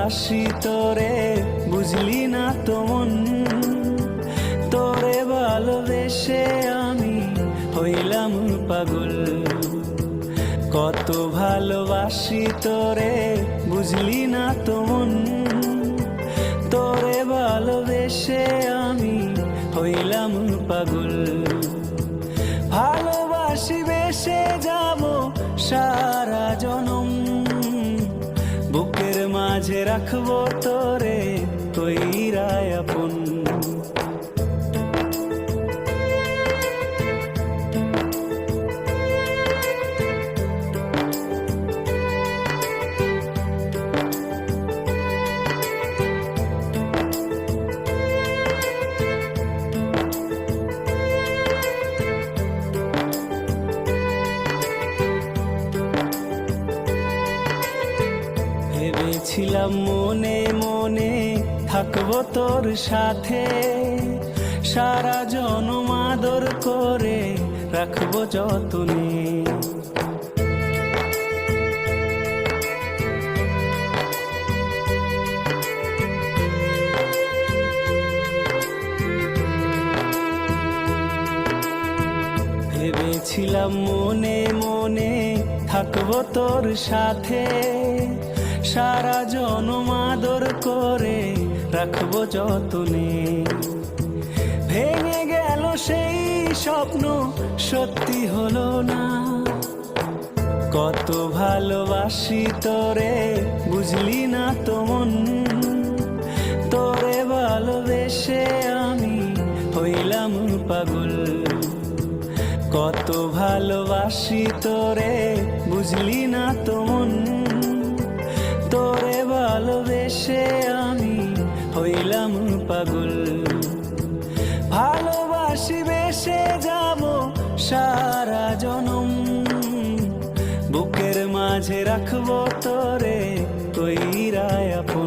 ভালোবাসি তোরে, বুঝলি না তো মন। তোরে ভালোবেসে আমি হইলাম পাগল। কত ভালোবাসি তোরে, বুঝলি না তো মন। তোরে ভালোবেসে আমি হইলাম পাগল। ভালোবাসি বেসে যাব সারা জনম, বুকের মাঝে রাখবো তোরে কইরা আপন। ভেবেছিলাম মনে মনে থাকবো তোর সাথে, সারা জনম আদর করে রাখবো যতনে। ভেবেছিলাম মনে মনে থাকবো তোর সাথে, সারা জনম আদর করে রাখবো যতনে। ভেঙে গেল সেই স্বপ্ন, সত্যি হলো না। কত ভালোবাসি তোরে, বুঝলি না তো মন। তোরে ভালোবেসে আমি হইলাম পাগল। কত ভালোবাসি তোরে, বুঝলি না তো মন। তোরে ভালোবেসে আমি হইলাম পাগল। ভালোবাসি বেসে যাব সারা জনম, বুকের মাঝে রাখবো তোরে কইরা আপন।